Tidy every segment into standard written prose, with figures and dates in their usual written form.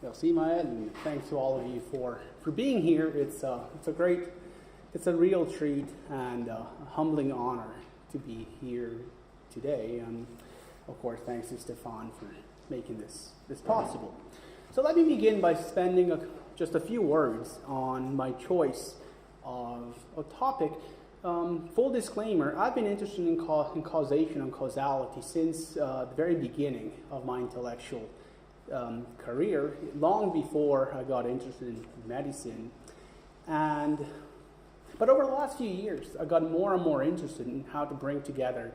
Merci, Maël, and thanks to all of you for being here. It's a real treat and a humbling honor to be here today. And of course, thanks to Stefan for making this possible. So let me begin by spending just a few words on my choice of a topic. Full disclaimer, I've been interested in causation and causality since the very beginning of my intellectual career, long before I got interested in medicine. But over the last few years, I got more and more interested in how to bring together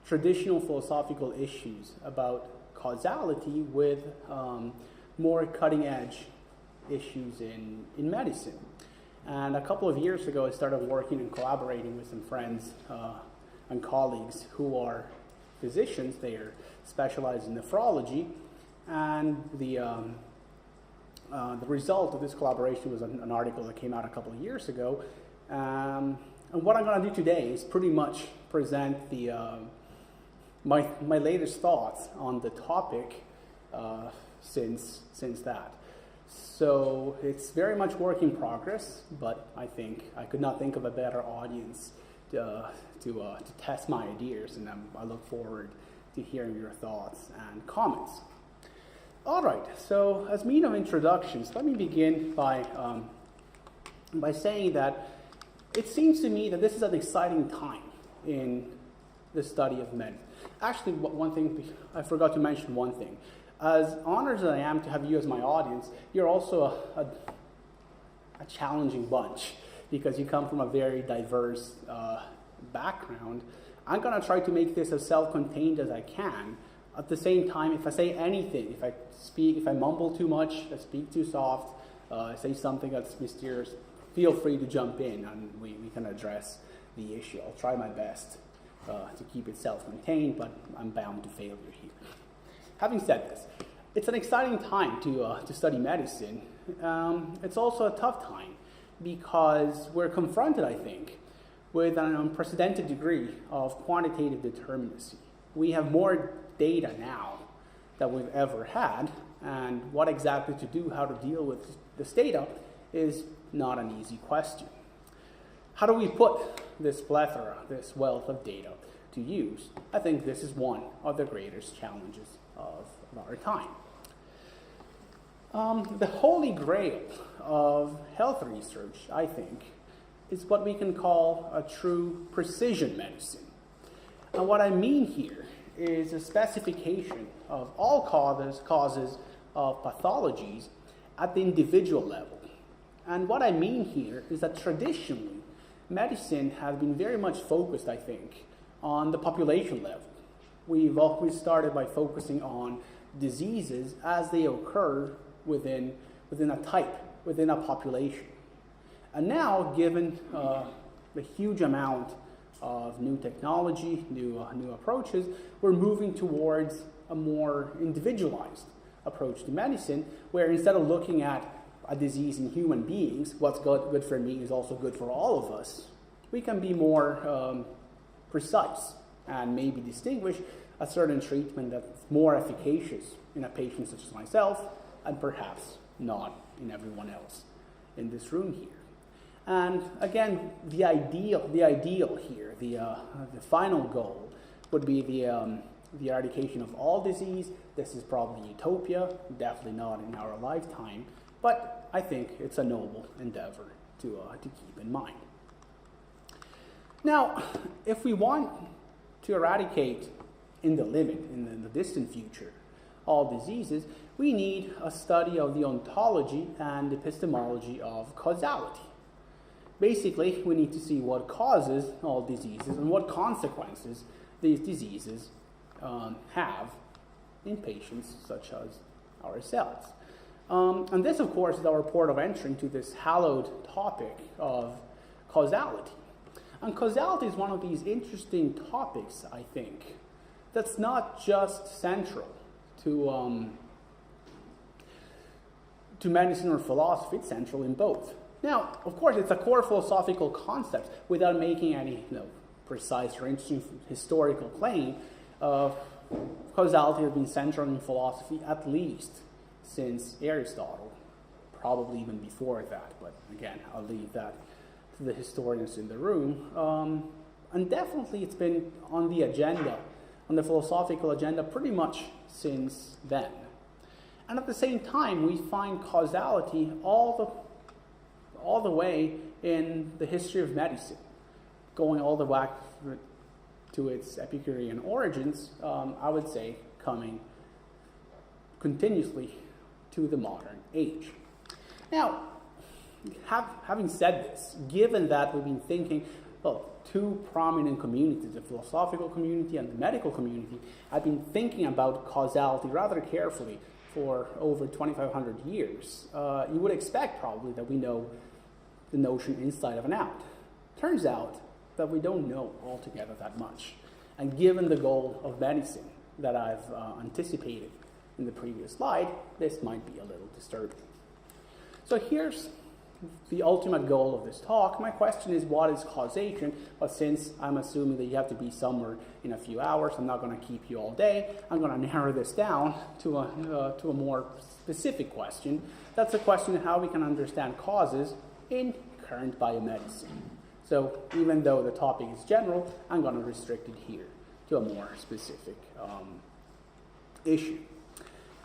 traditional philosophical issues about causality with more cutting-edge issues in medicine. And a couple of years ago, I started working and collaborating with some friends and colleagues who are physicians. They are specialized in nephrology. And the result of this collaboration was an article that came out a couple of years ago. And what I'm going to do today is pretty much present my latest thoughts on the topic since that. So it's very much work in progress, but I think I could not think of a better audience to test my ideas, and I look forward to hearing your thoughts and comments. All right, so as means of introductions, let me begin by saying that it seems to me that this is an exciting time in the study of medicine. Actually, one thing, I forgot to mention one thing. As honored as I am to have you as my audience, you're also a challenging bunch because you come from a very diverse background. I'm going to try to make this as self-contained as I can. At the same time, if I say anything, if I mumble too much, I speak too soft, say something that's mysterious, feel free to jump in and we can address the issue. I'll try my best to keep it self-contained, but I'm bound to failure here. Having said this, it's an exciting time to study medicine. It's also a tough time because we're confronted, I think, with an unprecedented degree of quantitative determinacy. We have more data now than we've ever had, and what exactly to do, how to deal with this data is not an easy question. How do we put this plethora, this wealth of data to use? I think this is one of the greatest challenges of our time. The holy grail of health research, I think, is what we can call a true precision medicine. And what I mean here is a specification of all causes of pathologies at the individual level. And what I mean here is that traditionally, medicine has been very much focused, I think, on the population level. We've always started by focusing on diseases as they occur within a type, within a population. And now, given the huge amount of new technology, new approaches, we're moving towards a more individualized approach to medicine, where instead of looking at a disease in human beings, what's good for me is also good for all of us, we can be more precise and maybe distinguish a certain treatment that's more efficacious in a patient such as myself, and perhaps not in everyone else in this room here. And again, the ideal here, the final goal would be the eradication of all disease. This is probably utopia, definitely not in our lifetime, but I think it's a noble endeavor to keep in mind. Now, if we want to eradicate in the distant future, all diseases, we need a study of the ontology and epistemology of causality. Basically, we need to see what causes all diseases and what consequences these diseases have in patients such as ourselves. And this, of course, is our port of entry into this hallowed topic of causality. And causality is one of these interesting topics, I think, that's not just central to medicine or philosophy, it's central in both. Now, of course, it's a core philosophical concept without making any precise or interesting historical claim. Causality has been central in philosophy at least since Aristotle, probably even before that, but again, I'll leave that to the historians in the room. And definitely it's been on the agenda, on the philosophical agenda, pretty much since then. And at the same time, we find causality all the way in the history of medicine, going all the way back to its Epicurean origins, I would say coming continuously to the modern age. Now, having said this, given that we've been thinking, well, two prominent communities, the philosophical community and the medical community, have been thinking about causality rather carefully for over 2,500 years. You would expect probably that we know the notion inside of and out. Turns out that we don't know altogether that much. And given the goal of medicine that I've anticipated in the previous slide, this might be a little disturbing. So here's the ultimate goal of this talk. My question is, what is causation? But since I'm assuming that you have to be somewhere in a few hours, I'm not going to keep you all day. I'm going to narrow this down to a more specific question. That's the question of how we can understand causes in current biomedicine. So even though the topic is general, I'm going to restrict it here to a more specific issue.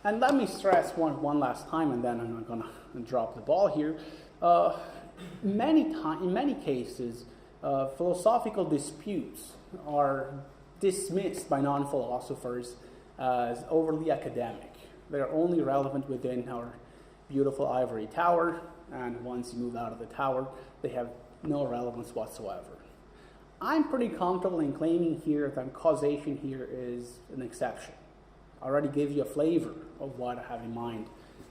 And let me stress one last time, and then I'm going to drop the ball here. In many cases, philosophical disputes are dismissed by non-philosophers as overly academic. They're only relevant within our beautiful ivory tower, and once you move out of the tower, they have no relevance whatsoever. I'm pretty comfortable in claiming here that causation here is an exception. I already gave you a flavor of what I have in mind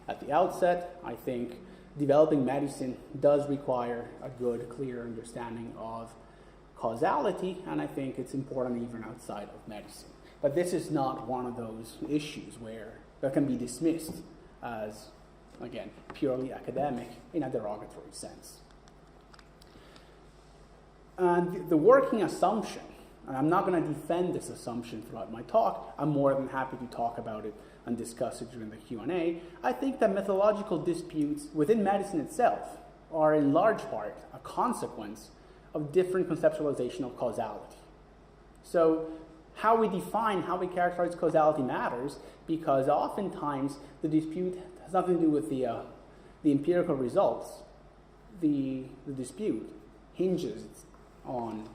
at the outset. I think developing medicine does require a good, clear understanding of causality, and I think it's important even outside of medicine. But this is not one of those issues that can be dismissed as, again, purely academic in a derogatory sense. And the working assumption, and I'm not going to defend this assumption throughout my talk, I'm more than happy to talk about it and discuss it during the Q&A. I think that methodological disputes within medicine itself are in large part a consequence of different conceptualization of causality. So how we define, how we characterize causality matters, because oftentimes the dispute has nothing to do with the empirical results. The dispute hinges on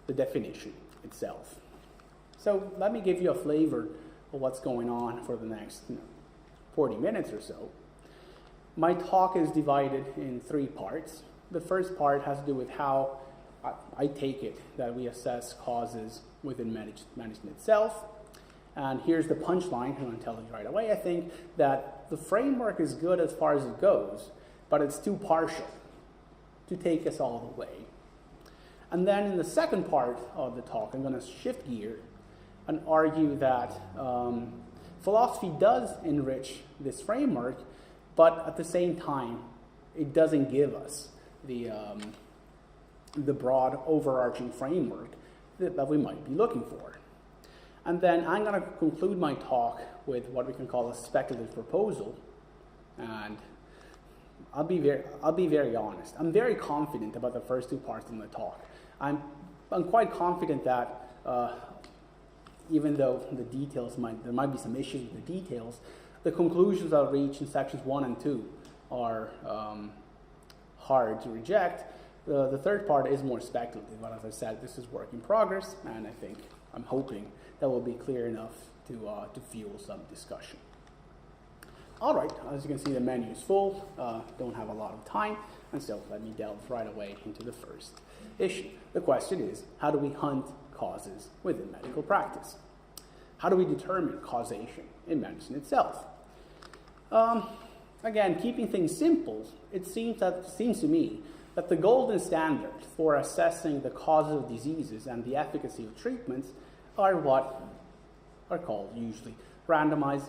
the definition itself. So let me give you a flavor of what's going on for the next 40 minutes or so. My talk is divided in three parts. The first part has to do with how I take it that we assess causes within medicine itself. And here's the punchline, I'm going to tell you right away. I think that the framework is good as far as it goes, but it's too partial to take us all the way. And then in the second part of the talk, I'm going to shift gear and argue that philosophy does enrich this framework, but at the same time, it doesn't give us the broad overarching framework that we might be looking for. And then I'm going to conclude my talk with what we can call a speculative proposal. And I'll be very honest. I'm very confident about the first two parts of the talk. I'm quite confident that even though the details there might be some issues with the details, the conclusions I'll reach in sections 1 and 2 are hard to reject. The third part is more speculative, but as I said, this is work in progress, and I'm hoping that will be clear enough to fuel some discussion. All right, as you can see, the menu is full. Don't have a lot of time, and so let me delve right away into the first issue. The question is, how do we hunt causes within medical practice? How do we determine causation in medicine itself? Again, keeping things simple, it seems to me that the golden standard for assessing the causes of diseases and the efficacy of treatments are what are called usually randomized,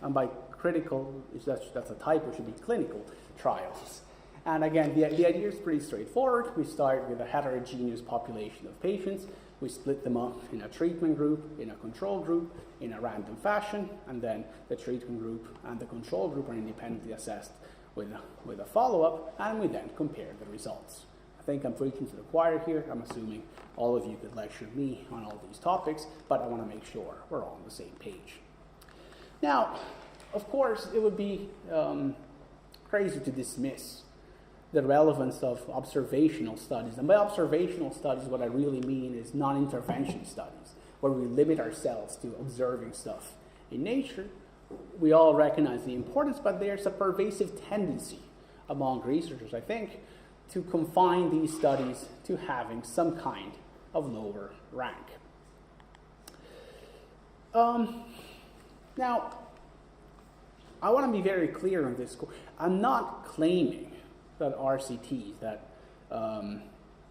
and by critical, that's a typo, should be clinical trials. And again, the idea is pretty straightforward. We start with a heterogeneous population of patients. We split them up in a treatment group, in a control group, in a random fashion, and then the treatment group and the control group are independently assessed with a follow-up, and we then compare the results. I think I'm preaching to the choir here. I'm assuming all of you could lecture me on all these topics, but I want to make sure we're all on the same page. Now, of course, it would be crazy to dismiss the relevance of observational studies. And by observational studies, what I really mean is non-intervention studies, where we limit ourselves to observing stuff in nature. We all recognize the importance, but there's a pervasive tendency among researchers, I think, to confine these studies to having some kind of lower rank. Now, I want to be very clear on this. I'm not claiming that RCTs, that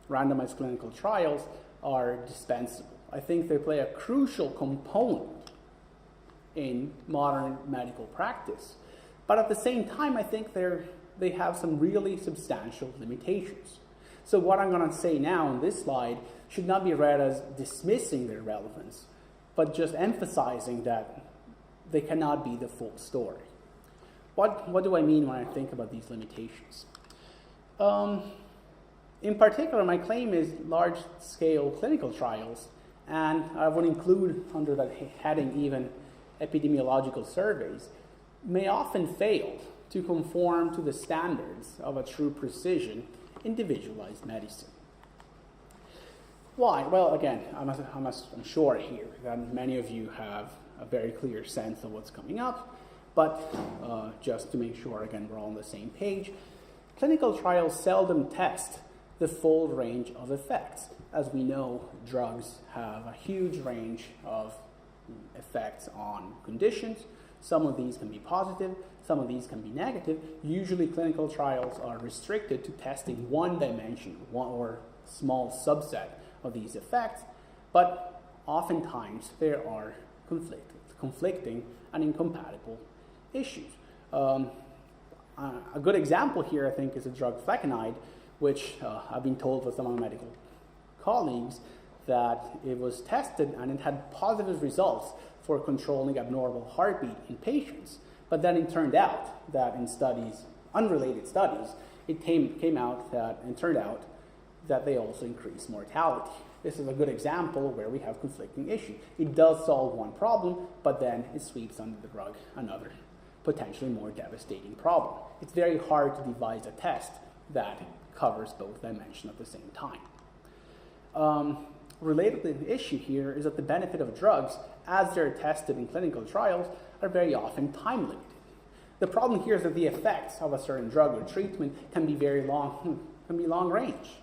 randomized clinical trials, are dispensable. I think they play a crucial component in modern medical practice. But at the same time, I think they have some really substantial limitations. So what I'm going to say now on this slide should not be read as dismissing their relevance, but just emphasizing that they cannot be the full story. What do I mean when I think about these limitations? In particular, my claim is large-scale clinical trials, and I would include under that heading even epidemiological surveys, may often fail to conform to the standards of a true precision, individualized medicine. Why? Well, again, I'm sure here that many of you have a very clear sense of what's coming up, but just to make sure, again, we're all on the same page, clinical trials seldom test the full range of effects. As we know, drugs have a huge range of effects on conditions. Some of these can be positive, some of these can be negative. Usually clinical trials are restricted to testing one dimension, one or small subset of these effects, but oftentimes there are conflicting and incompatible issues. A good example here, I think, is the drug flecainide, which I've been told by some of my medical colleagues that it was tested and it had positive results for controlling abnormal heartbeat in patients. But then it turned out that in studies, unrelated studies, it came out that, and turned out that they also increase mortality. This is a good example where we have conflicting issues. It does solve one problem, but then it sweeps under the rug another potentially more devastating problem. It's very hard to devise a test that covers both dimensions at the same time. Related to the issue here is that the benefit of drugs, as they're tested in clinical trials, are very often time limited. The problem here is that the effects of a certain drug or treatment can be very long, can be long range.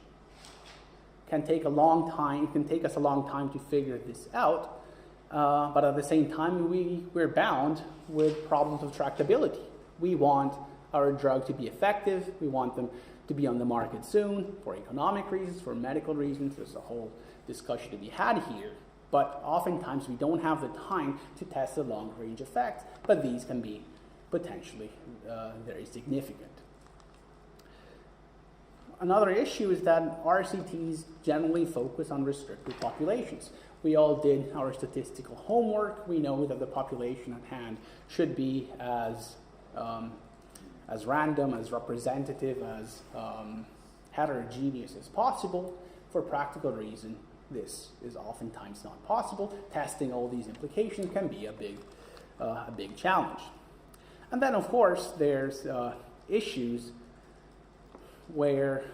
Can take a long time, it can take us a long time to figure this out, but at the same time, we're bound with problems of tractability. We want our drug to be effective, we want them to be on the market soon for economic reasons, for medical reasons. There's a whole discussion to be had here, but oftentimes we don't have the time to test the long range effects, but these can be potentially very significant. Another issue is that RCTs generally focus on restricted populations. We all did our statistical homework. We know that the population at hand should be as random, as representative, as heterogeneous as possible. For practical reason, this is oftentimes not possible. Testing all these implications can be a big challenge. And then, of course, there's issues where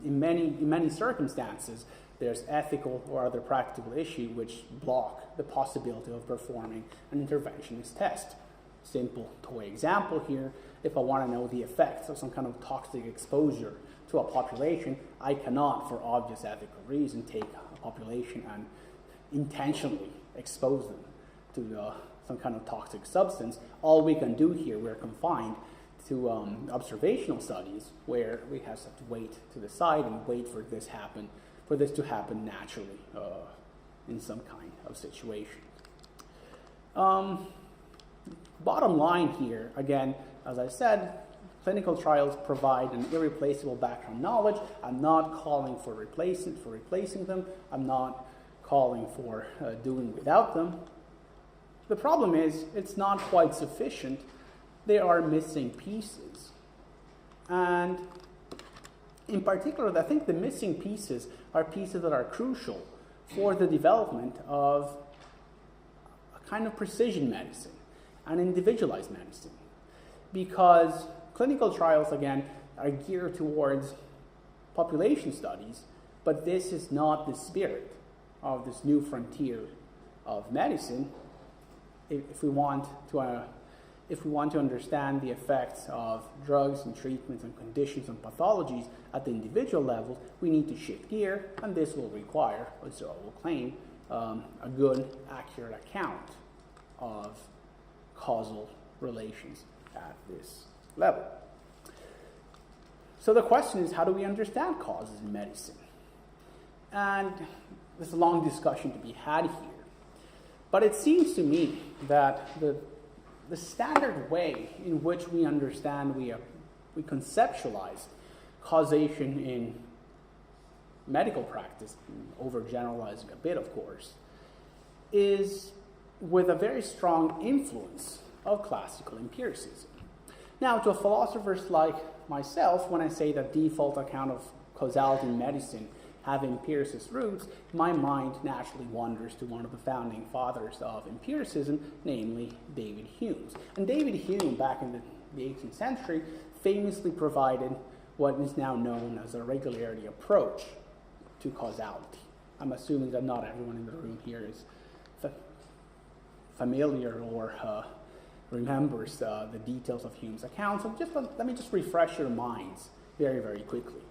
in many circumstances there's ethical or other practical issues which block the possibility of performing an interventionist test. Simple toy example here, if I want to know the effects of some kind of toxic exposure to a population, I cannot, for obvious ethical reason, take a population and intentionally expose them to some kind of toxic substance. All we can do here, we're confined to observational studies where we have to wait to the side and wait for this to happen naturally in some kind of situation. Bottom line here, again, as I said, clinical trials provide an irreplaceable background knowledge. I'm not calling for replacing them. I'm not calling for doing without them. The problem is it's not quite sufficient. There are missing pieces. And in particular, I think the missing pieces are pieces that are crucial for the development of a kind of precision medicine, an individualized medicine. Because clinical trials, again, are geared towards population studies, but this is not the spirit of this new frontier of medicine. If we want to understand the effects of drugs and treatments and conditions and pathologies at the individual level, we need to shift gear, and this will require, or so I will claim, a good, accurate account of causal relations at this level. So the question is, how do we understand causes in medicine? And there's a long discussion to be had here. But it seems to me that the standard way in which we understand, we conceptualize causation in medical practice, overgeneralizing a bit, of course, is with a very strong influence of classical empiricism. Now, to philosophers like myself, when I say that default account of causality in medicine have empiricist roots, my mind naturally wanders to one of the founding fathers of empiricism, namely David Hume. And David Hume, back in the 18th century, famously provided what is now known as a regularity approach to causality. I'm assuming that not everyone in the room here is familiar or remembers the details of Hume's account, so let me just refresh your minds very, very quickly.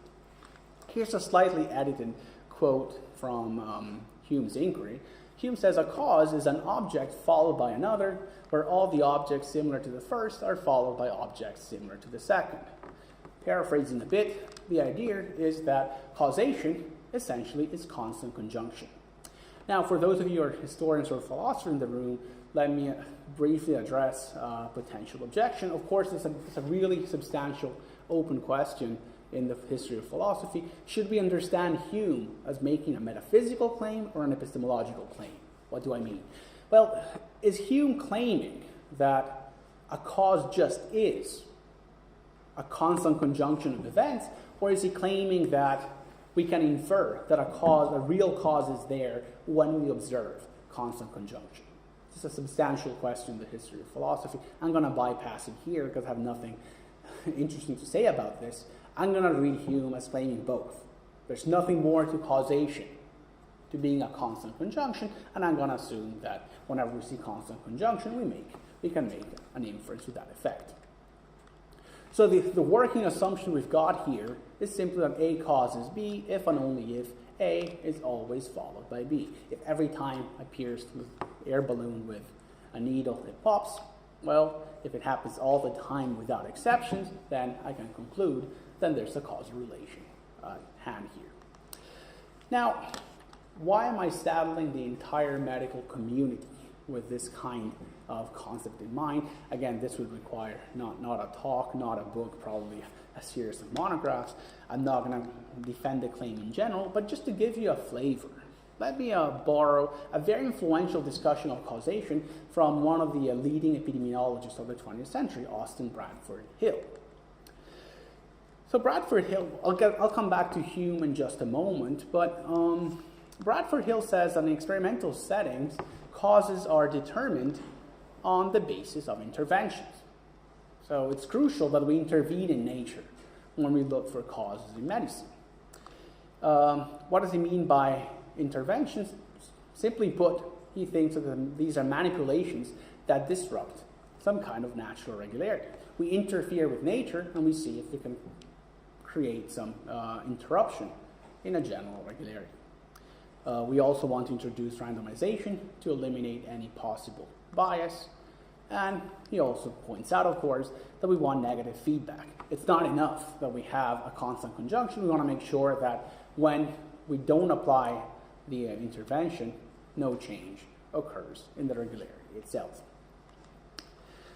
Here's a slightly edited quote from Hume's inquiry. Hume says, "A cause is an object followed by another, where all the objects similar to the first are followed by objects similar to the second." Paraphrasing a bit, the idea is that causation essentially is constant conjunction. Now, for those of you who are historians or philosophers in the room, let me briefly address potential objection. Of course, it's a really substantial open question in the history of philosophy. Should we understand Hume as making a metaphysical claim or an epistemological claim? What do I mean? Well, is Hume claiming that a cause just is a constant conjunction of events, or is he claiming that we can infer that a real cause is there when we observe constant conjunction? This is a substantial question in the history of philosophy. I'm going to bypass it here because I have nothing interesting to say about this. I'm going to read Hume as claiming both. There's nothing more to causation, to being a constant conjunction, and I'm going to assume that whenever we see constant conjunction, we can make an inference to that effect. So the working assumption we've got here is simply that A causes B if and only if A is always followed by B. If every time I pierce the air balloon with a needle, it pops, well, if it happens all the time without exceptions, then I can conclude then there's a causal relation at hand here. Now, why am I saddling the entire medical community with this kind of concept in mind? Again, this would require not a talk, not a book, probably a series of monographs. I'm not going to defend the claim in general, but just to give you a flavor, let me borrow a very influential discussion of causation from one of the leading epidemiologists of the 20th century, Austin Bradford Hill. So Bradford Hill, I'll come back to Hume in just a moment, but Bradford Hill says that in experimental settings, causes are determined on the basis of interventions. So it's crucial that we intervene in nature when we look for causes in medicine. What does he mean by interventions? Simply put, he thinks that these are manipulations that disrupt some kind of natural regularity. We interfere with nature and we see if we can create some interruption in a general regularity. We also want to introduce randomization to eliminate any possible bias. And he also points out, of course, that we want negative feedback. It's not enough that we have a constant conjunction. We want to make sure that when we don't apply the intervention, no change occurs in the regularity itself.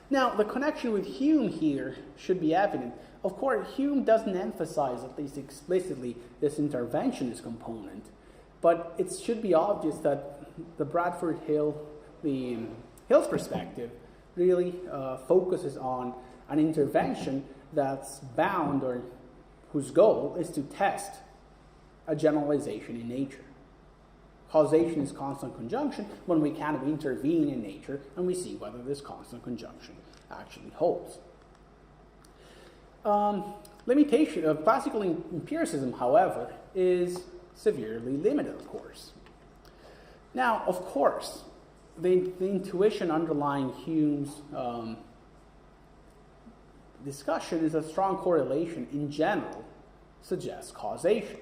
Now, the connection with Hume here should be evident. Of course, Hume doesn't emphasize, at least explicitly, this interventionist component, But it should be obvious that the Hill's perspective really focuses on an intervention that's bound, or whose goal is to test a generalization in nature. Causation is constant conjunction. When we kind of intervene in nature and we see whether this constant conjunction actually holds. Limitation of classical empiricism, however, is severely limited, of course. Now, of course, the intuition underlying Hume's discussion is a strong correlation in general suggests causation.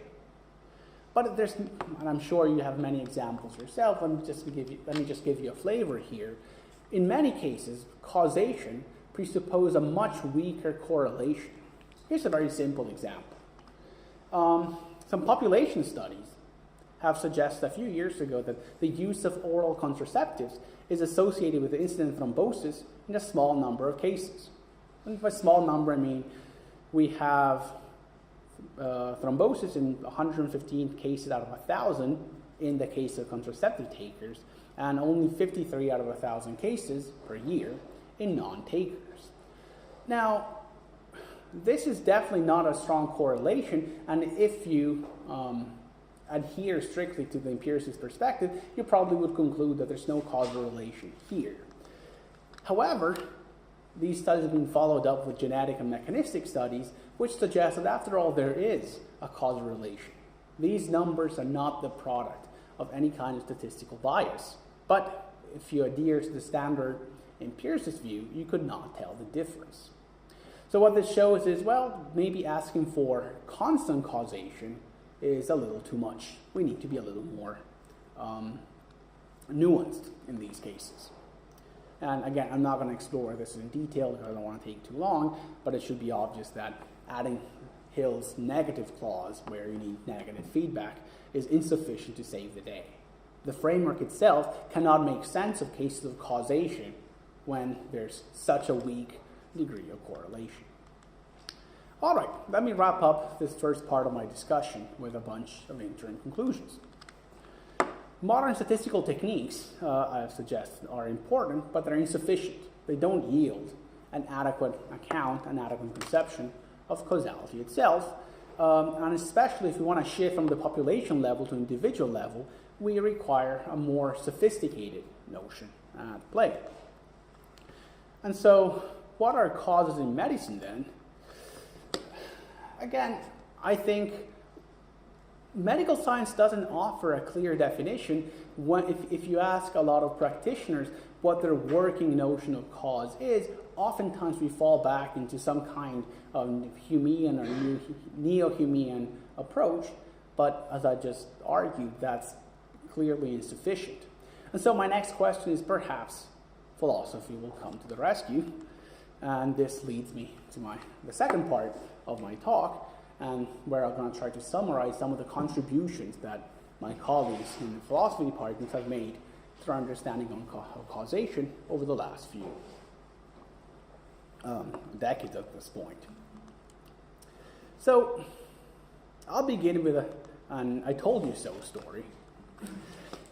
But there's, and I'm sure you have many examples yourself, let me just give you a flavor here. In many cases, causation presupposes a much weaker correlation. Here's a very simple example. Some population studies have suggested a few years ago that the use of oral contraceptives is associated with incident thrombosis in a small number of cases. And by small number, I mean we have thrombosis in 115 cases out of 1,000 in the case of contraceptive takers, and only 53 out of 1,000 cases per year in non-takers. Now, this is definitely not a strong correlation, and if you adhere strictly to the empiricist perspective, you probably would conclude that there's no causal relation here. However, these studies have been followed up with genetic and mechanistic studies, which suggest that after all, there is a causal relation. These numbers are not the product of any kind of statistical bias. But if you adhere to the standard empiricist view, you could not tell the difference. So what this shows is, well, maybe asking for constant causation is a little too much. We need to be a little more nuanced in these cases. And again, I'm not going to explore this in detail because I don't want to take too long, but it should be obvious that adding Hill's negative clause, where you need negative feedback, is insufficient to save the day. The framework itself cannot make sense of cases of causation when there's such a weak degree of correlation. All right, let me wrap up this first part of my discussion with a bunch of interim conclusions. Modern statistical techniques, I suggest, are important, but they're insufficient. They don't yield an adequate account, an adequate conception of causality itself, and especially if we want to shift from the population level to individual level, we require a more sophisticated notion at play. And so, what are causes in medicine then? Again, I think medical science doesn't offer a clear definition. If you ask a lot of practitioners what their working notion of cause is, oftentimes we fall back into some kind of Humean or neo-Humean approach, but as I just argued, that's clearly insufficient. And so my next question is, perhaps philosophy will come to the rescue, and this leads me to the second part of my talk, and where I'm going to try to summarize some of the contributions that my colleagues in the philosophy departments have made to our understanding of causation over the last few decades at this point. So, I'll begin with an I told you so story,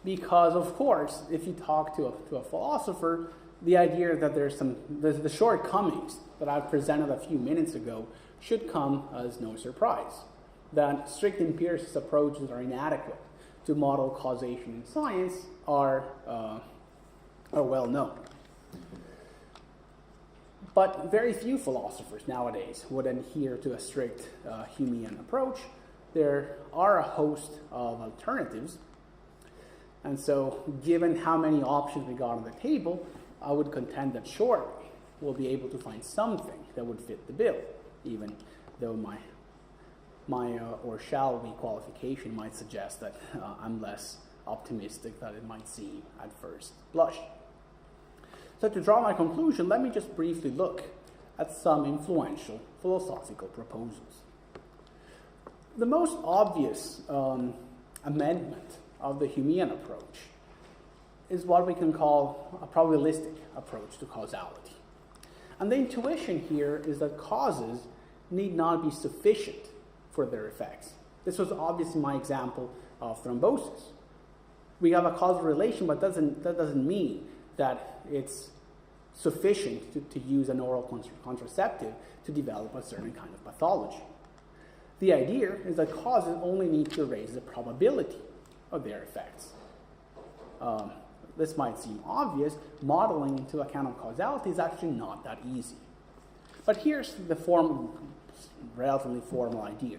because of course, if you talk to a philosopher, the idea that there's the shortcomings that I've presented a few minutes ago should come as no surprise. That strict empiricist approaches are inadequate to model causation in science are well known. But very few philosophers nowadays would adhere to a strict Humean approach. There are a host of alternatives. And so, given how many options we got on the table, I would contend that shortly we'll be able to find something that would fit the bill, even though my or shall we qualification might suggest that I'm less optimistic than it might seem at first blush. So to draw my conclusion, let me just briefly look at some influential philosophical proposals. The most obvious amendment of the Humean approach is what we can call a probabilistic approach to causality. And the intuition here is that causes need not be sufficient for their effects. This was obvious in my example of thrombosis. We have a causal relation, but that doesn't mean that it's sufficient to use an oral contraceptive to develop a certain kind of pathology. The idea is that causes only need to raise the probability of their effects. This might seem obvious. Modeling into account of causality is actually not that easy. But here's the relatively formal idea.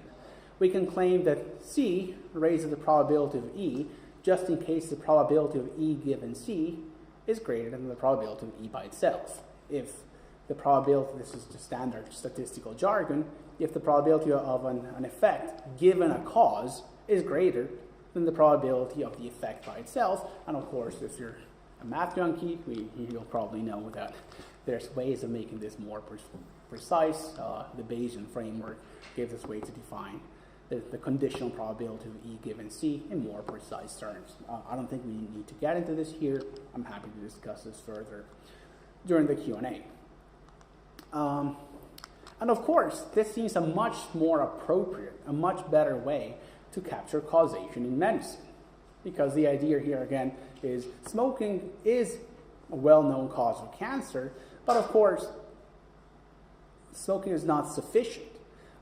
We can claim that C raises the probability of E just in case the probability of E given C is greater than the probability of E by itself. If the probability, this is just standard statistical jargon, if the probability of an effect given a cause is greater than the probability of the effect by itself, and of course, if you're a math junkie, you'll probably know that there's ways of making this more precise. The Bayesian framework gives us ways to define the conditional probability of E given C in more precise terms. I don't think we need to get into this here. I'm happy to discuss this further during the Q&A. And of course, this seems a much more appropriate, a much better way to capture causation in medicine. Because the idea here, again, is smoking is a well-known cause of cancer, but of course, smoking is not sufficient.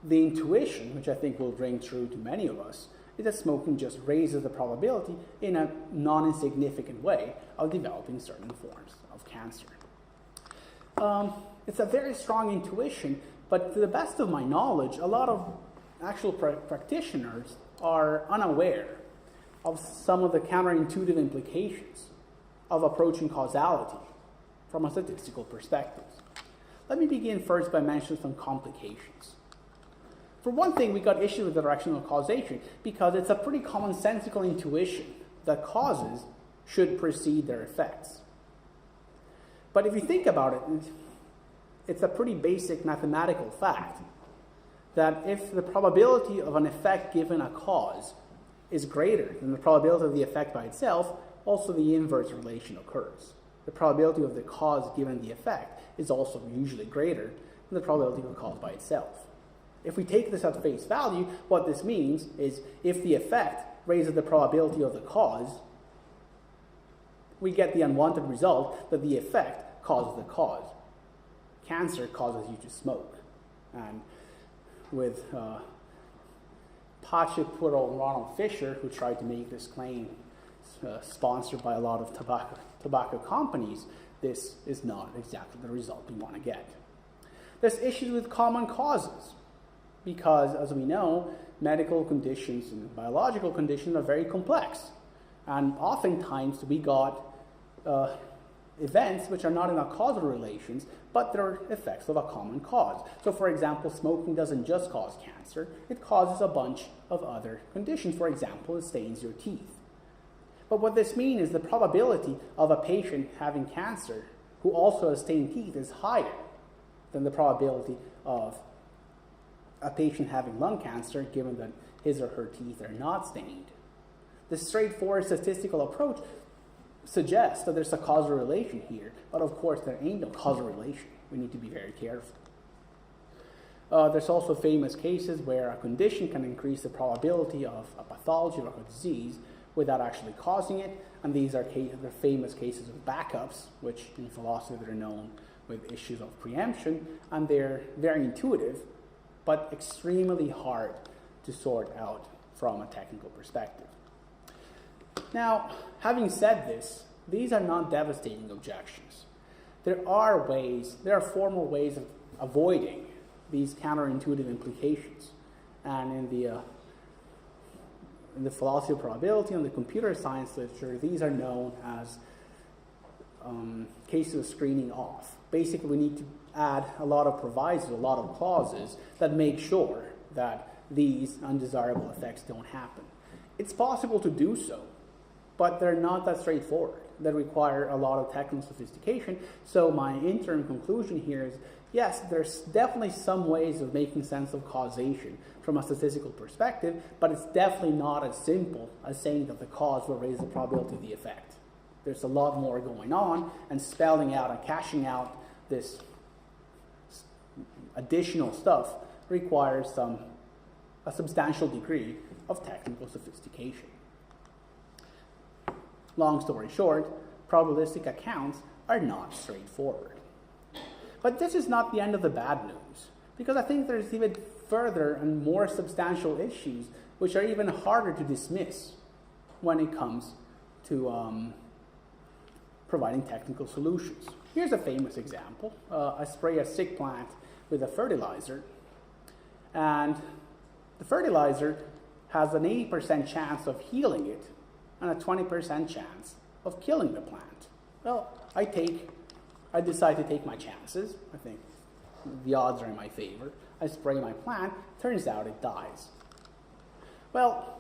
The intuition, which I think will ring true to many of us, is that smoking just raises the probability in a non-insignificant way of developing certain forms of cancer. It's a very strong intuition, but to the best of my knowledge, a lot of actual practitioners are unaware of some of the counterintuitive implications of approaching causality from a statistical perspective. Let me begin first by mentioning some complications. For one thing, we got issues with the directional causation because it's a pretty commonsensical intuition that causes should precede their effects. But if you think about it, it's a pretty basic mathematical fact that if the probability of an effect given a cause is greater than the probability of the effect by itself, also the inverse relation occurs. The probability of the cause given the effect is also usually greater than the probability of the cause by itself. If we take this at face value, what this means is if the effect raises the probability of the cause, we get the unwanted result that the effect causes the cause. Cancer causes you to smoke. And with Patrick Puddle and Ronald Fisher, who tried to make this claim sponsored by a lot of tobacco companies, this is not exactly the result we want to get. There's issues with common causes, because as we know, medical conditions and biological conditions are very complex. And oftentimes we got events which are not in a causal relations, but they're effects of a common cause. So for example, smoking doesn't just cause cancer, it causes a bunch of other conditions. For example, it stains your teeth. But what this means is the probability of a patient having cancer who also has stained teeth is higher than the probability of a patient having lung cancer, given that his or her teeth are not stained. The straightforward statistical approach suggests that there's a causal relation here, but of course there ain't no causal relation. We need to be very careful. There's also famous cases where a condition can increase the probability of a pathology or a disease without actually causing it, and these are the famous cases of backups, which in philosophy are known with issues of preemption, and they're very intuitive, but extremely hard to sort out from a technical perspective. Now, having said this, these are not devastating objections. There are formal ways of avoiding these counterintuitive implications. And in the philosophy of probability and the computer science literature, these are known as cases of screening off. Basically, we need to add a lot of provisos, a lot of clauses that make sure that these undesirable effects don't happen. It's possible to do so, but they're not that straightforward. They require a lot of technical sophistication. So my interim conclusion here is, yes, there's definitely some ways of making sense of causation from a statistical perspective, but it's definitely not as simple as saying that the cause will raise the probability of the effect. There's a lot more going on, and spelling out and cashing out this additional stuff requires a substantial degree of technical sophistication. Long story short, probabilistic accounts are not straightforward. But this is not the end of the bad news, because I think there's even further and more substantial issues which are even harder to dismiss when it comes to providing technical solutions. Here's a famous example. I spray a sick plant with a fertilizer, and the fertilizer has an 80% chance of healing it and a 20% chance of killing the plant. Well, I decide to take my chances. I think the odds are in my favor. I spray my plant, turns out it dies. Well,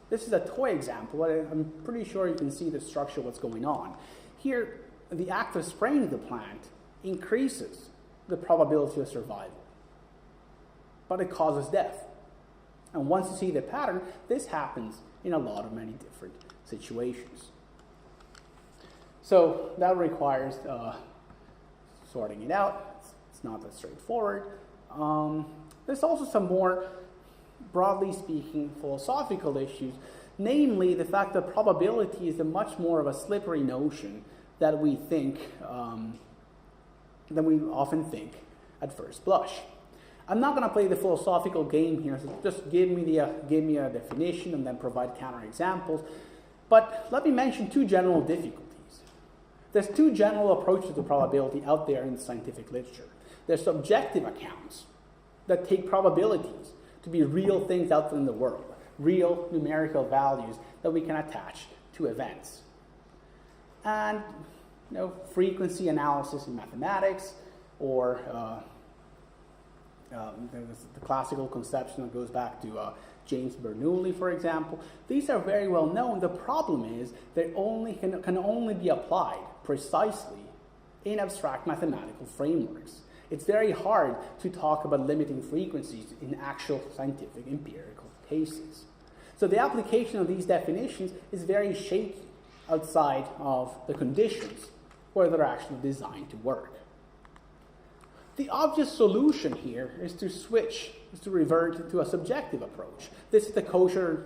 this is a toy example, but I'm pretty sure you can see the structure of what's going on. Here, the act of spraying the plant increases the probability of survival, but it causes death. And once you see the pattern, this happens in a lot of many different situations. So that requires sorting it out. It's not that straightforward. There's also some more, broadly speaking, philosophical issues, namely the fact that probability is a much more of a slippery notion that we think, than we often think at first blush. I'm not going to play the philosophical game here, so just give me a definition and then provide counterexamples. But let me mention two general difficulties. There's two general approaches to probability out there in the scientific literature. There's subjective accounts that take probabilities to be real things out there in the world, real numerical values that we can attach to events. And frequency analysis in mathematics, or the classical conception that goes back to James Bernoulli, for example. These are very well known. The problem is they can only be applied precisely in abstract mathematical frameworks. It's very hard to talk about limiting frequencies in actual scientific empirical cases. So the application of these definitions is very shaky outside of the conditions where they're actually designed to work. The obvious solution here is to revert to a subjective approach. This is the kosher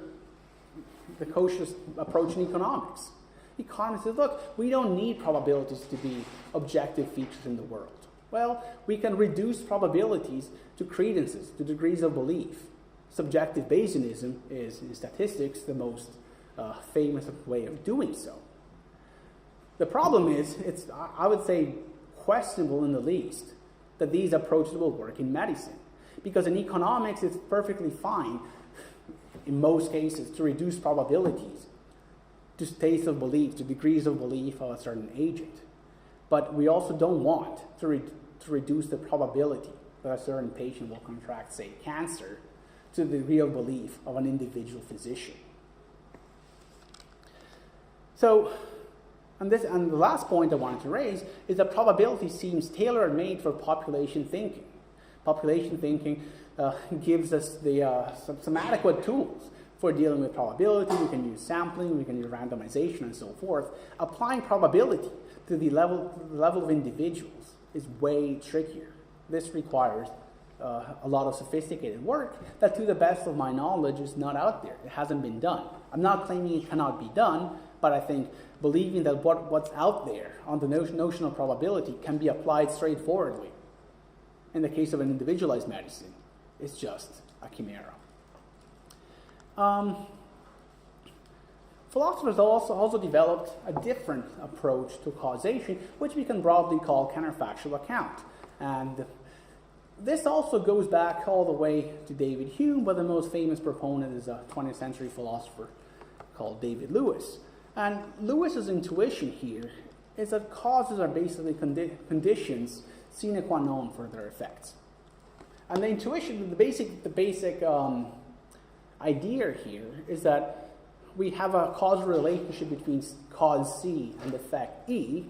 approach in economics. Economists say, look, we don't need probabilities to be objective features in the world. Well, we can reduce probabilities to credences, to degrees of belief. Subjective Bayesianism is, in statistics, the most famous way of doing so. The problem is, it's, I would say, questionable in the least that these approaches will work in medicine. Because in economics, it's perfectly fine, in most cases, to reduce probabilities to states of belief, to degrees of belief of a certain agent. But we also don't want to reduce the probability that a certain patient will contract, say, cancer, to the degree of belief of an individual physician. So, and the last point I wanted to raise is that probability seems tailor-made for population thinking. Population thinking gives us some adequate tools for dealing with probability. We can use sampling, we can use randomization, and so forth. Applying probability to the level of individuals is way trickier. This requires a lot of sophisticated work that, to the best of my knowledge, is not out there. It hasn't been done. I'm not claiming it cannot be done, but I think believing that what's out there on the notion of probability can be applied straightforwardly in the case of an individualized medicine is just a chimera. Philosophers also developed a different approach to causation, which we can broadly call counterfactual account. And this also goes back all the way to David Hume, but the most famous proponent is a 20th century philosopher called David Lewis. And Lewis's intuition here is that causes are basically conditions sine qua non for their effects. And the intuition, the basic idea here is that we have a causal relationship between cause C and effect E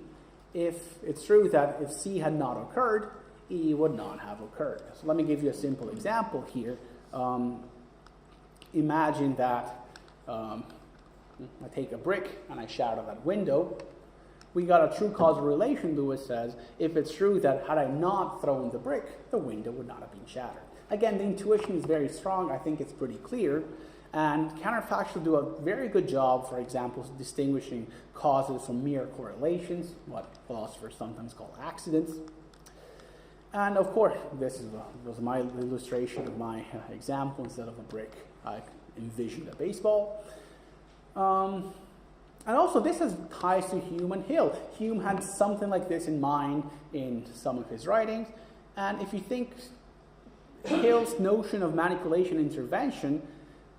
if it's true that if C had not occurred, E would not have occurred. So let me give you a simple example here. Imagine that I take a brick and I shatter that window. We got a true causal relation, Lewis says, if it's true that had I not thrown the brick, the window would not have been shattered. Again, the intuition is very strong. I think it's pretty clear. And counterfactual do a very good job, for example, distinguishing causes from mere correlations, what philosophers sometimes call accidents. And of course, this was my illustration of my example. Instead of a brick, I envisioned a baseball. And also, this has ties to Hume and Hill. Hume had something like this in mind in some of his writings. And if you think Hill's notion of manipulation intervention,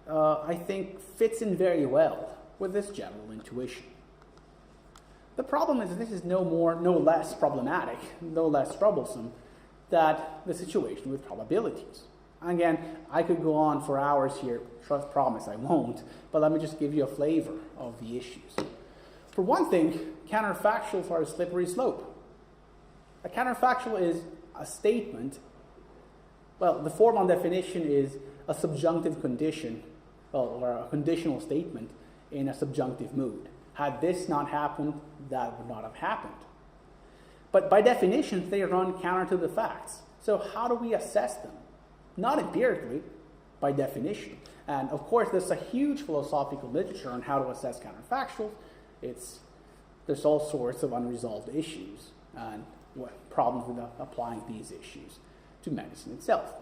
I think fits in very well with this general intuition. The problem is this is no less problematic, no less troublesome than the situation with probabilities. Again, I could go on for hours here, promise I won't, but let me just give you a flavor of the issues. For one thing, counterfactuals are a slippery slope. A counterfactual is a statement, well, the formal definition is a subjunctive condition, or a conditional statement in a subjunctive mood. Had this not happened, that would not have happened. But by definition, they run counter to the facts. So how do we assess them? Not empirically, by definition. And of course, there's a huge philosophical literature on how to assess counterfactuals. There's all sorts of unresolved issues and problems with applying these issues to medicine itself.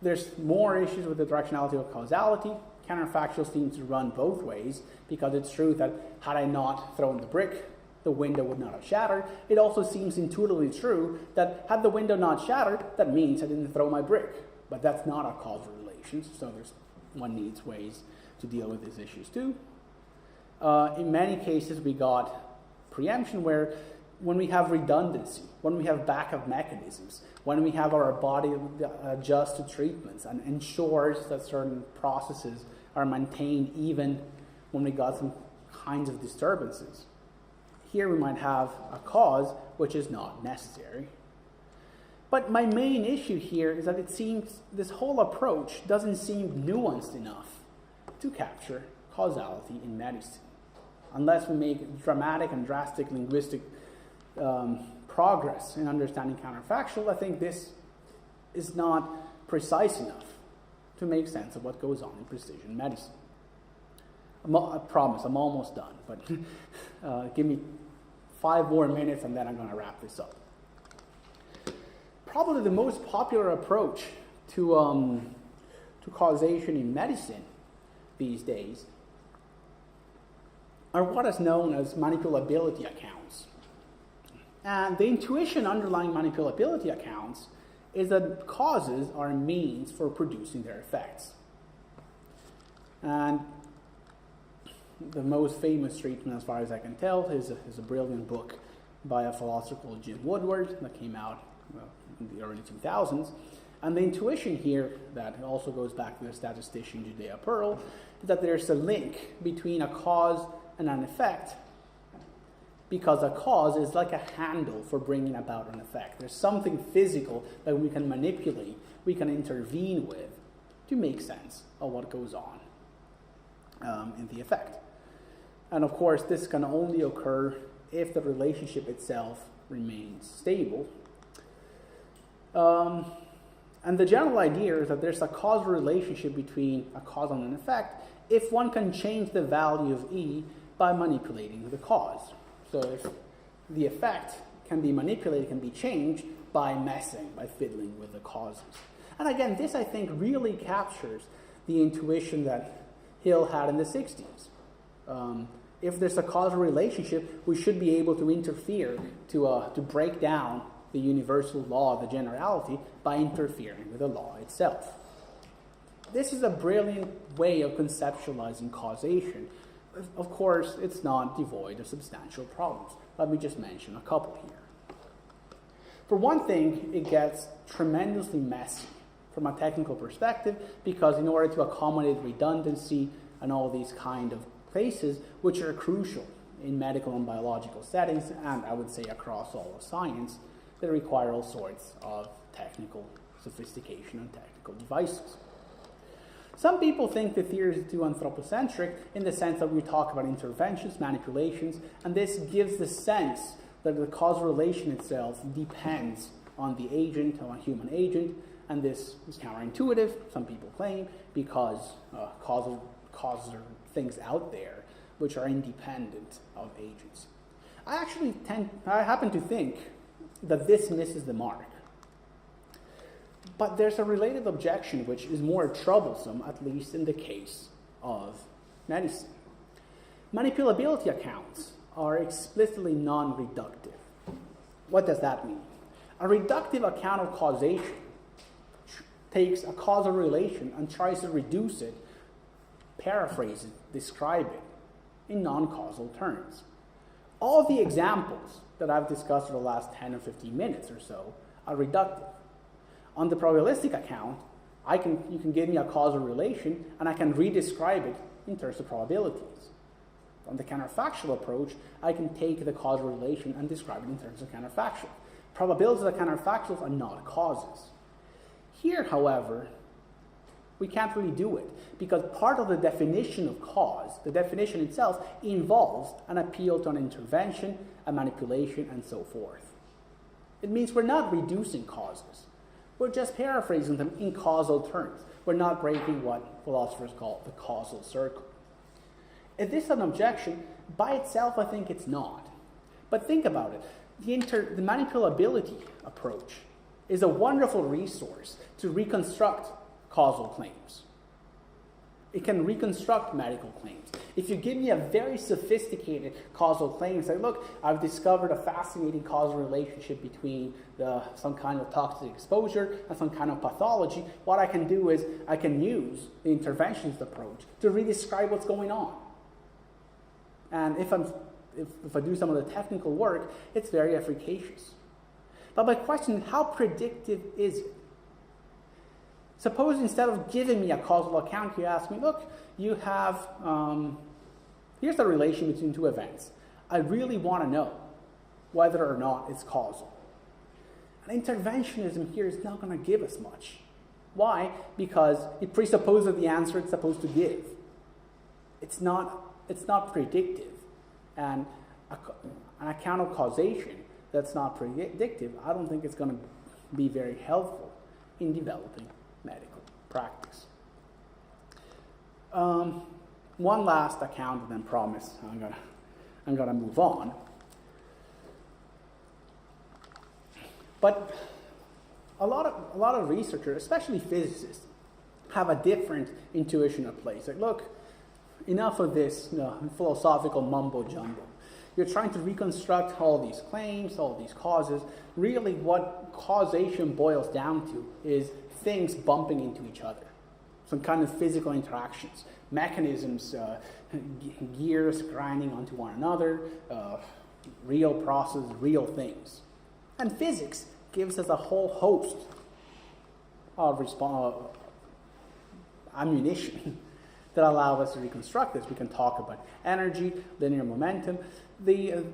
There's more issues with the directionality of causality. Counterfactuals seem to run both ways, because it's true that had I not thrown the brick, the window would not have shattered. It also seems intuitively true that had the window not shattered, that means I didn't throw my brick. But that's not a causal relation, so one needs ways to deal with these issues too. In many cases, we got preemption where when we have redundancy, when we have backup mechanisms, when we have our body adjust to treatments and ensures that certain processes are maintained even when we got some kinds of disturbances. Here we might have a cause which is not necessary. But my main issue here is that it seems this whole approach doesn't seem nuanced enough to capture causality in medicine. Unless we make dramatic and drastic linguistic progress in understanding counterfactual, I think this is not precise enough to make sense of what goes on in precision medicine. I promise, I'm almost done, but give me 5 more minutes and then I'm going to wrap this up. Probably the most popular approach to causation in medicine these days are what is known as manipulability accounts. And the intuition underlying manipulability accounts is that causes are a means for producing their effects. And the most famous treatment, as far as I can tell, is a brilliant book by a philosopher called Jim Woodward that came out in the early 2000s. And the intuition here, that also goes back to the statistician Judea Pearl, is that there's a link between a cause and an effect, because a cause is like a handle for bringing about an effect. There's something physical that we can manipulate, we can intervene with to make sense of what goes on in the effect. And of course, this can only occur if the relationship itself remains stable. And the general idea is that there's a causal relationship between a cause and an effect if one can change the value of E by manipulating the cause. So if the effect can be manipulated, can be changed by fiddling with the causes. And again, this I think really captures the intuition that Hill had in the 60s. If there's a causal relationship, we should be able to interfere to break down the universal law of the generality by interfering with the law itself. This is a brilliant way of conceptualizing causation. Of course, it's not devoid of substantial problems. Let me just mention a couple here. For one thing, it gets tremendously messy from a technical perspective, because in order to accommodate redundancy and all these kind of places, which are crucial in medical and biological settings, and I would say across all of science, that require all sorts of technical sophistication and technical devices. Some people think the theory is too anthropocentric in the sense that we talk about interventions, manipulations, and this gives the sense that the causal relation itself depends on the agent, on a human agent, and this is counterintuitive, some people claim, because causes are things out there which are independent of agency. I happen to think that this misses the mark. But there's a related objection which is more troublesome, at least in the case of medicine. Manipulability accounts are explicitly non-reductive. What does that mean? A reductive account of causation takes a causal relation and tries to reduce it, paraphrase it, describe it in non-causal terms. All the examples that I've discussed for the last 10 or 15 minutes or so are reductive. On the probabilistic account, you can give me a causal relation and I can redescribe it in terms of probabilities. On the counterfactual approach, I can take the causal relation and describe it in terms of counterfactual. Probabilities of counterfactuals are not causes. Here, however, we can't really do it because part of the definition of cause, the definition itself, involves an appeal to an intervention, a manipulation, and so forth. It means we're not reducing causes. We're just paraphrasing them in causal terms. We're not breaking what philosophers call the causal circle. If this is an objection, by itself I think it's not. But think about it. The manipulability approach is a wonderful resource to reconstruct causal claims. It can reconstruct medical claims. If you give me a very sophisticated causal claim and say, look, I've discovered a fascinating causal relationship between some kind of toxic exposure and some kind of pathology, what I can do is I can use the interventionist approach to redescribe what's going on. And if I do some of the technical work, it's very efficacious. But my question is, how predictive is it? Suppose instead of giving me a causal account, you ask me, look, you have, here's the relation between two events. I really want to know whether or not it's causal. And interventionism here is not going to give us much. Why? Because it presupposes the answer it's supposed to give. It's not predictive. And an account of causation that's not predictive, I don't think it's going to be very helpful in developing medical practice. One last account, and then promise I'm gonna move on. But a lot of researchers, especially physicists, have a different intuition of place. Like, look, enough of this philosophical mumbo jumbo. You're trying to reconstruct all these claims, all these causes. Really, what causation boils down to is things bumping into each other, some kind of physical interactions, mechanisms, gears grinding onto one another, real processes, real things. And physics gives us a whole host of ammunition that allow us to reconstruct this. We can talk about energy, linear momentum. To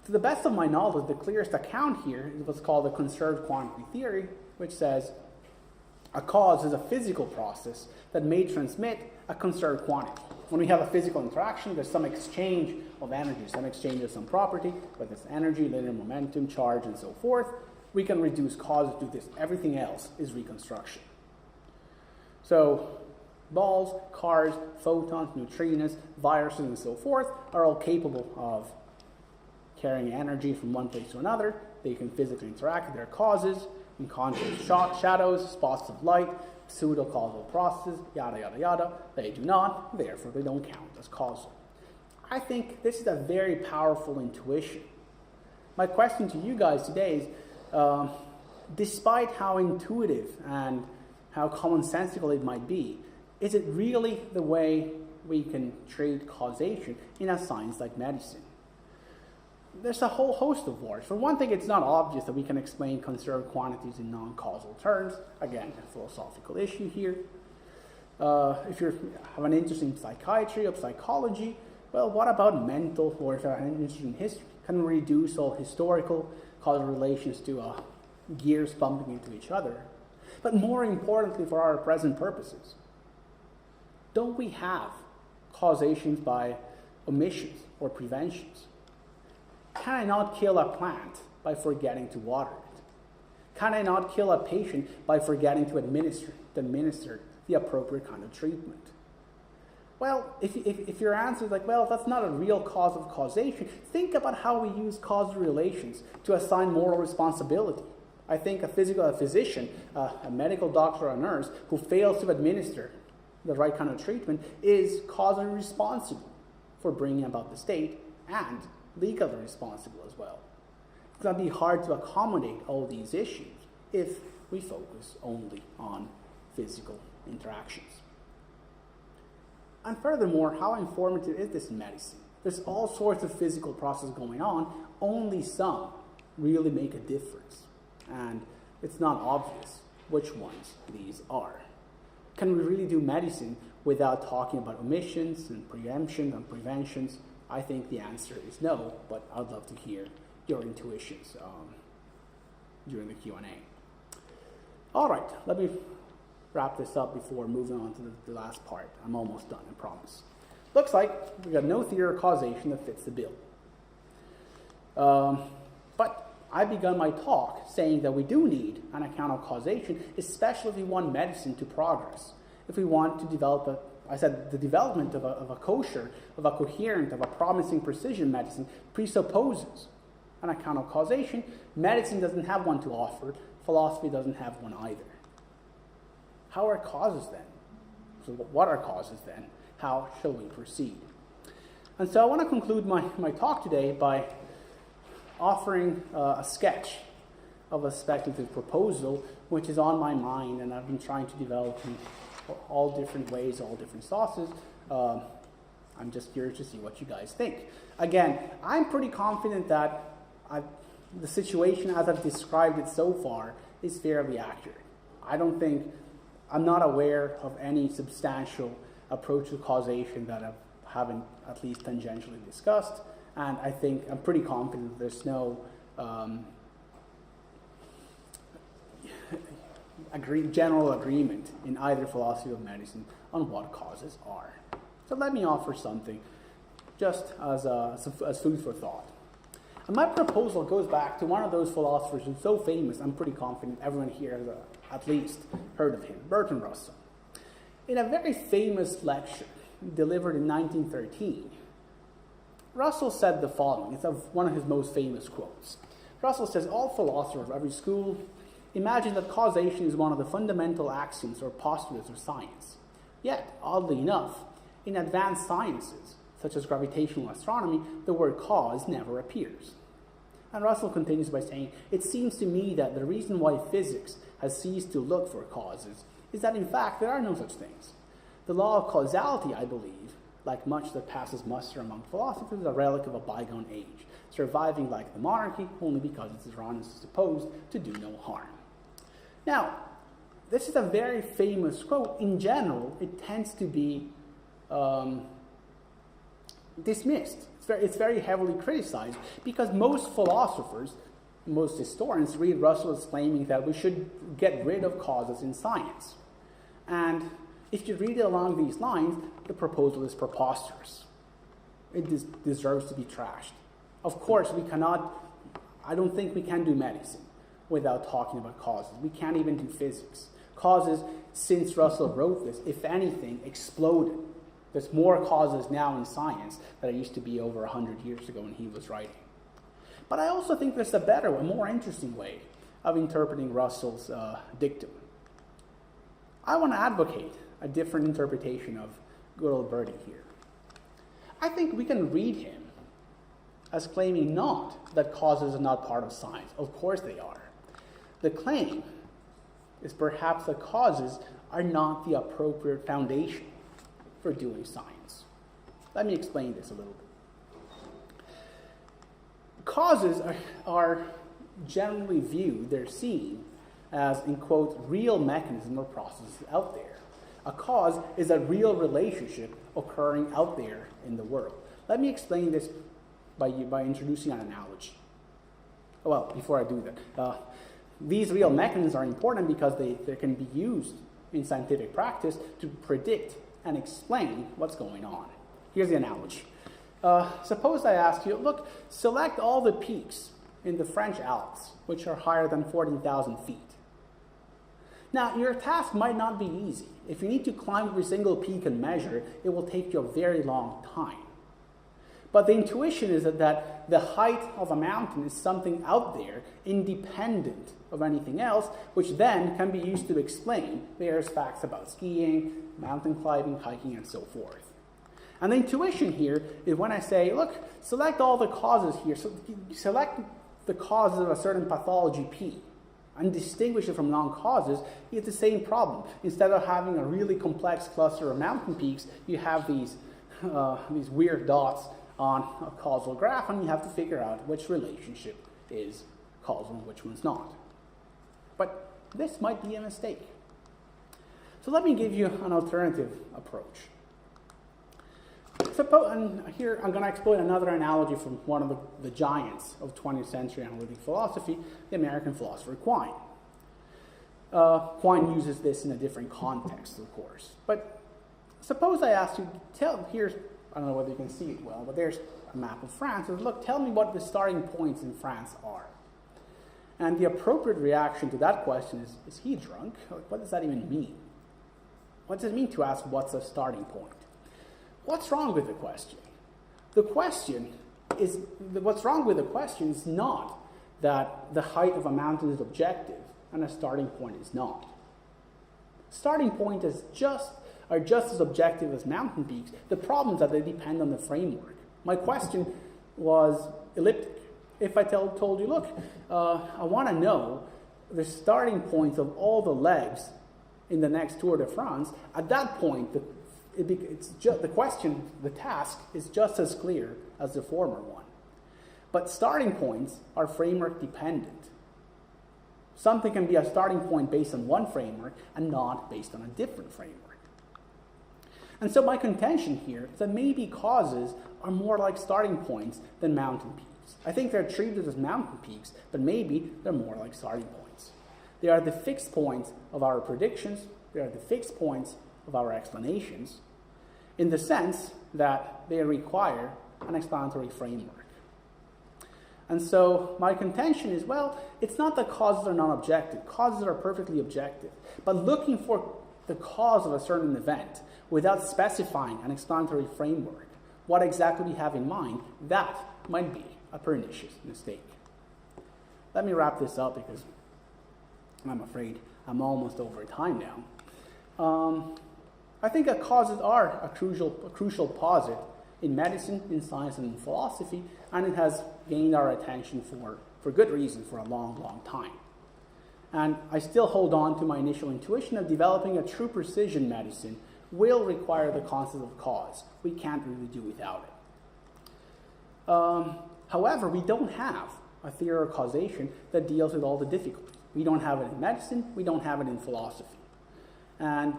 the best of my knowledge, the clearest account here is what's called the Conserved-Quantity theory, which says a cause is a physical process that may transmit a conserved quantity. When we have a physical interaction, there's some exchange of energy, some exchange of some property, whether it's energy, linear momentum, charge, and so forth. We can reduce causes to this. Everything else is reconstruction. So balls, cars, photons, neutrinos, viruses, and so forth are all capable of carrying energy from one place to another. They can physically interact with their causes. In contrast, shadows, spots of light, pseudo-causal processes, yada, yada, yada, they do not, therefore they don't count as causal. I think this is a very powerful intuition. My question to you guys today is, despite how intuitive and how commonsensical it might be, is it really the way we can treat causation in a science like medicine? There's a whole host of words. For one thing, it's not obvious that we can explain conserved quantities in non-causal terms. Again, a philosophical issue here. If you have an interest in psychiatry or psychology, well, what about mental, or if you have an interest in history, can we reduce all historical causal relations to gears bumping into each other? But more importantly, for our present purposes, don't we have causations by omissions or preventions? Can I not kill a plant by forgetting to water it? Can I not kill a patient by forgetting to administer the appropriate kind of treatment? Well, if your answer is like, well, that's not a real cause of causation, think about how we use causal relations to assign moral responsibility. I think a physician, a medical doctor or a nurse who fails to administer the right kind of treatment is causally responsible for bringing about the state and legally responsible as well. It's going to be hard to accommodate all these issues if we focus only on physical interactions. And furthermore, how informative is this in medicine? There's all sorts of physical processes going on, only some really make a difference. And it's not obvious which ones these are. Can we really do medicine without talking about omissions and preemptions and preventions? I think the answer is no, but I'd love to hear your intuitions during the Q&A. All right, let me wrap this up before moving on to the last part. I'm almost done, I promise. Looks like we got no theory of causation that fits the bill. But I begun my talk saying that we do need an account of causation, especially if we want medicine to progress. If we want to develop the development of a kosher, of a coherent, of a promising precision medicine presupposes an account of causation. Medicine doesn't have one to offer. Philosophy doesn't have one either. How are causes then? So what are causes then? How shall we proceed? And so I want to conclude my talk today by offering a sketch of a speculative proposal which is on my mind and I've been trying to develop in all different ways, all different sauces. I'm just curious to see what you guys think. Again, I'm pretty confident that the situation as I've described it so far is fairly accurate. I'm not aware of any substantial approach to causation that I haven't at least tangentially discussed, and I'm pretty confident that there's no general agreement in either philosophy of medicine on what causes are. So let me offer something just as food for thought. And my proposal goes back to one of those philosophers who's so famous, I'm pretty confident everyone here has at least heard of him, Bertrand Russell. In a very famous lecture delivered in 1913, Russell said the following. It's one of his most famous quotes. Russell says, all philosophers of every school imagine that causation is one of the fundamental axioms or postulates of science. Yet, oddly enough, in advanced sciences, such as gravitational astronomy, the word cause never appears. And Russell continues by saying, it seems to me that the reason why physics has ceased to look for causes is that in fact there are no such things. The law of causality, I believe, like much that passes muster among philosophers, is a relic of a bygone age, surviving like the monarchy only because its tyrannus is supposed to do no harm. Now, this is a very famous quote. In general, it tends to be dismissed. It's very heavily criticized because most philosophers, most historians read Russell as claiming that we should get rid of causes in science. And if you read it along these lines, the proposal is preposterous. It deserves to be trashed. Of course, I don't think we can do medicine without talking about causes. We can't even do physics. Causes, since Russell wrote this, if anything, exploded. There's more causes now in science than it used to be over 100 years ago when he was writing. But I also think there's a better, a more interesting way of interpreting Russell's dictum. I want to advocate a different interpretation of good old Bertie here. I think we can read him as claiming not that causes are not part of science. Of course they are. The claim is perhaps that causes are not the appropriate foundation for doing science. Let me explain this a little bit. Causes are generally viewed, they're seen as, in quote, real mechanism or processes out there. A cause is a real relationship occurring out there in the world. Let me explain this by introducing an analogy. Well, before I do that, these real mechanisms are important because they can be used in scientific practice to predict and explain what's going on. Here's the analogy. Suppose I ask you, look, select all the peaks in the French Alps, which are higher than 14,000 feet. Now, your task might not be easy. If you need to climb every single peak and measure, it will take you a very long time. But the intuition is that the height of a mountain is something out there, independent of anything else, which then can be used to explain various facts about skiing, mountain climbing, hiking, and so forth. And the intuition here is when I say, look, select all the causes here. So select the causes of a certain pathology P and distinguish it from non-causes, you get the same problem. Instead of having a really complex cluster of mountain peaks, you have these weird dots on a causal graph, and you have to figure out which relationship is causal and which one's not. But this might be a mistake. So let me give you an alternative approach. And here I'm going to exploit another analogy from one of the giants of 20th century analytic philosophy, the American philosopher Quine. Quine uses this in a different context, of course. But suppose I asked you, I don't know whether you can see it well, but there's a map of France. And look, tell me what the starting points in France are. And the appropriate reaction to that question is he drunk? What does that even mean? What does it mean to ask what's a starting point? What's wrong with the question? What's wrong with the question is not that the height of a mountain is objective and a starting point is not. Starting point are just as objective as mountain peaks. The problem is that they depend on the framework. My question was elliptic. If I told you, look, I want to know the starting points of all the legs in the next Tour de France, at that point, the task is just as clear as the former one. But starting points are framework dependent. Something can be a starting point based on one framework and not based on a different framework. And so my contention here is that maybe causes are more like starting points than mountain peaks. I think they're treated as mountain peaks, but maybe they're more like starting points. They are the fixed points of our predictions. They are the fixed points of our explanations, in the sense that they require an explanatory framework. And so my contention is, well, it's not that causes are non-objective. Causes are perfectly objective. But looking for the cause of a certain event without specifying an explanatory framework, what exactly we have in mind, that might be a pernicious mistake. Let me wrap this up because I'm afraid I'm almost over time now. I think that causes are a crucial posit in medicine, in science, and in philosophy, and it has gained our attention for good reason for a long, long time. And I still hold on to my initial intuition of developing a true precision medicine will require the concept of cause. We can't really do without it. However, we don't have a theory of causation that deals with all the difficulties. We don't have it in medicine, we don't have it in philosophy. And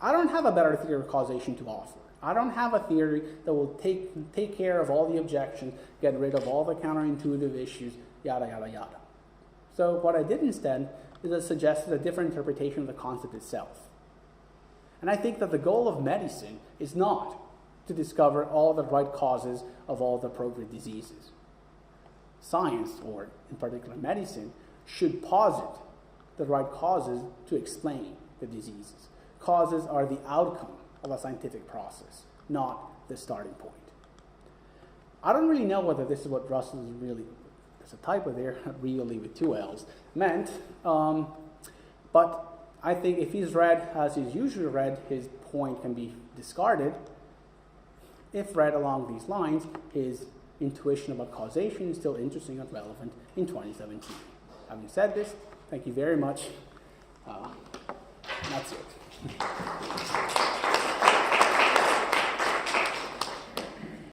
I don't have a better theory of causation to offer. I don't have a theory that will take care of all the objections, get rid of all the counterintuitive issues, yada, yada, yada. So what I did instead is I suggested a different interpretation of the concept itself. And I think that the goal of medicine is not to discover all the right causes of all the appropriate diseases. Science, or in particular medicine, should posit the right causes to explain the diseases. Causes are the outcome of a scientific process, not the starting point. I don't really know whether this is what Russell is really, there's a typo there, really with two L's, meant, but I think if he's read as he's usually read, his point can be discarded. If read along these lines, his intuition about causation is still interesting and relevant in 2017. Having said this, thank you very much. That's it.